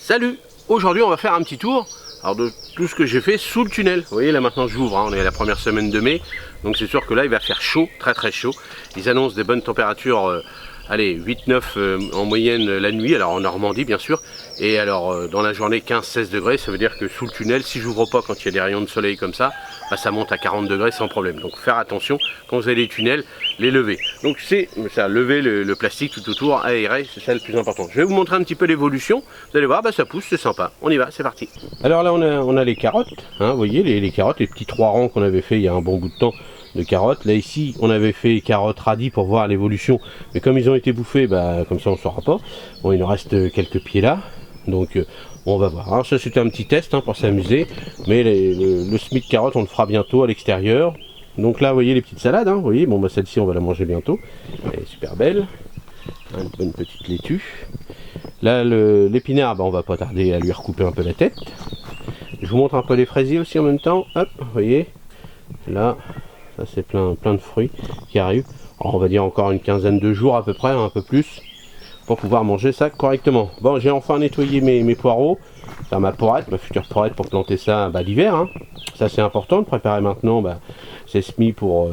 Salut! Aujourd'hui on va faire un petit tour de tout ce que j'ai fait sous le tunnel. Vous voyez là maintenant j'ouvre, on est à la première semaine de mai, donc c'est sûr que là il va faire chaud, très très chaud. Ils annoncent des bonnes températures, allez 8-9 en moyenne la nuit, alors en Normandie bien sûr, et alors dans la journée 15-16 degrés, ça veut dire que sous le tunnel, si j'ouvre pas quand il y a des rayons de soleil comme ça, ça monte à 40 degrés sans problème. Donc faire attention quand vous avez les tunnels, les lever. Donc c'est ça, lever le plastique tout autour, aérer, c'est ça le plus important. Je vais vous montrer un petit peu l'évolution, vous allez voir, ça pousse, c'est sympa. On y va, c'est parti. Alors là on a les carottes, hein, vous voyez les carottes, les petits 3 rangs qu'on avait fait il y a un bon bout de temps de carottes. Là ici on avait fait carottes radis pour voir l'évolution, mais comme ils ont été bouffés, comme ça on ne saura pas. Bon, il nous reste quelques pieds là, donc on va voir. Alors ça c'était un petit test pour s'amuser, mais le Smith carotte on le fera bientôt à l'extérieur. Donc là vous voyez les petites salades, vous voyez, bon celle-ci on va la manger bientôt, elle est super belle, une bonne petite laitue. Là l'épinard, on va pas tarder à lui recouper un peu la tête. Je vous montre un peu les fraisiers aussi en même temps, hop, vous voyez, là, ça c'est plein de fruits qui arrivent. Alors, on va dire encore une quinzaine de jours à peu près, un peu plus, pour pouvoir manger ça correctement. Bon, j'ai enfin nettoyé mes poireaux, enfin ma poirette, ma future poirette pour planter ça l'hiver. Ça c'est important de préparer maintenant ces semis pour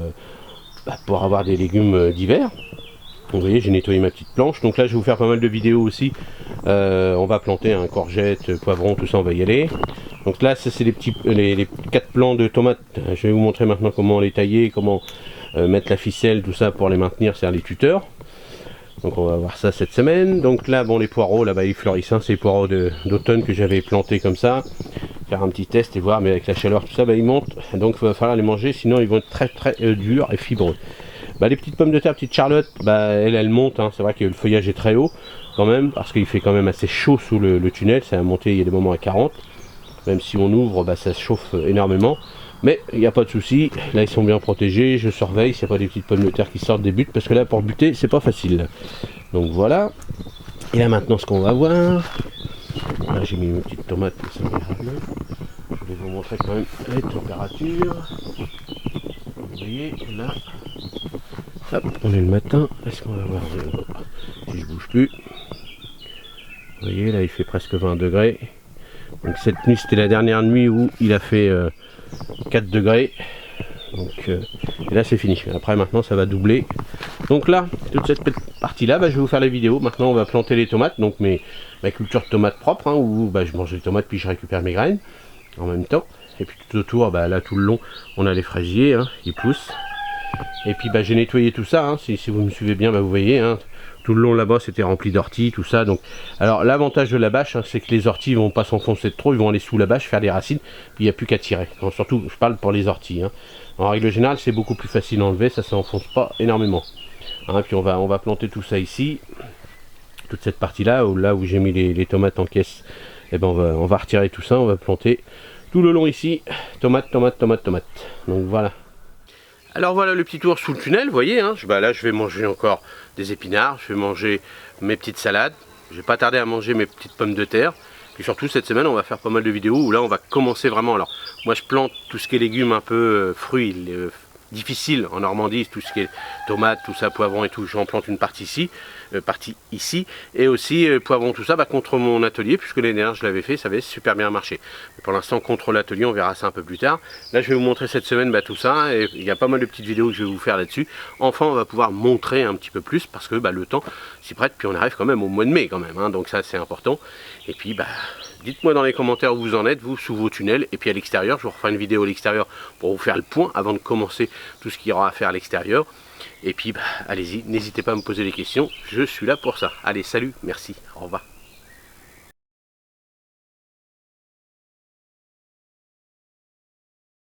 avoir des légumes d'hiver. Vous voyez, j'ai nettoyé ma petite planche, donc là je vais vous faire pas mal de vidéos aussi. On va planter courgettes, poivrons, tout ça on va y aller. Donc là ça c'est les 4 plants de tomates. Je vais vous montrer maintenant comment les tailler, comment mettre la ficelle, tout ça pour les maintenir, c'est les tuteurs. Donc on va voir ça cette semaine. Donc là les poireaux, là ils fleurissent, c'est les poireaux d'automne que j'avais plantés comme ça. Faire un petit test et voir, mais avec la chaleur tout ça ils montent, donc il va falloir les manger, sinon ils vont être très très durs et fibreux. Les petites pommes de terre, petite Charlotte, elles montent, c'est vrai que le feuillage est très haut quand même, parce qu'il fait quand même assez chaud sous le tunnel, ça a monté, il y a des moments à 40, même si on ouvre, ça se chauffe énormément, mais il n'y a pas de souci, là ils sont bien protégés, je surveille s'il n'y a pas des petites pommes de terre qui sortent des buts, parce que là pour buter c'est pas facile. Donc voilà, et là maintenant ce qu'on va voir, là j'ai mis une petite tomate, je vais vous montrer quand même les températures, vous voyez là. Hop, on est le matin, est-ce qu'on va voir si je bouge plus? Vous voyez là il fait presque 20 degrés. Donc cette nuit c'était la dernière nuit où il a fait 4 degrés. Donc et là c'est fini. Après maintenant ça va doubler. Donc là, toute cette partie là, je vais vous faire les vidéos. Maintenant on va planter les tomates, donc ma culture de tomates propre, où je mange les tomates puis je récupère mes graines en même temps. Et puis tout autour, là tout le long, on a les fraisiers, ils poussent. Et puis j'ai nettoyé tout ça, si vous me suivez bien, vous voyez, tout le long là-bas c'était rempli d'orties, tout ça. Donc, alors l'avantage de la bâche, c'est que les orties vont pas s'enfoncer de trop, ils vont aller sous la bâche, faire des racines, puis il n'y a plus qu'à tirer. Donc, surtout, je parle pour les orties. En règle générale, c'est beaucoup plus facile à enlever, ça ne s'enfonce pas énormément. Puis on va planter tout ça ici, toute cette partie-là, où j'ai mis les tomates en caisse, on va retirer tout ça, on va planter tout le long ici, tomate, tomate, tomate, tomate. Donc voilà. Alors voilà le petit tour sous le tunnel, vous voyez, là je vais manger encore des épinards, je vais manger mes petites salades, je vais pas tarder à manger mes petites pommes de terre, puis surtout cette semaine on va faire pas mal de vidéos où là on va commencer vraiment. Alors moi je plante tout ce qui est légumes un peu fruits, difficile en Normandie, tout ce qui est tomates, tout ça, poivrons et tout, j'en plante une partie ici, et aussi poivrons, tout ça, contre mon atelier, puisque l'année dernière je l'avais fait, ça avait super bien marché. Mais pour l'instant contre l'atelier, on verra ça un peu plus tard. Là je vais vous montrer cette semaine tout ça, et il y a pas mal de petites vidéos que je vais vous faire là-dessus. Enfin on va pouvoir montrer un petit peu plus, parce que le temps s'y prête, puis on arrive quand même au mois de mai quand même, donc ça c'est important. Et puis dites-moi dans les commentaires où vous en êtes, vous, sous vos tunnels, et puis à l'extérieur, je vous referai une vidéo à l'extérieur pour vous faire le point avant de commencer tout ce qu'il y aura à faire à l'extérieur. Et puis allez-y, n'hésitez pas à me poser des questions, je suis là pour ça. Allez, salut, merci, au revoir.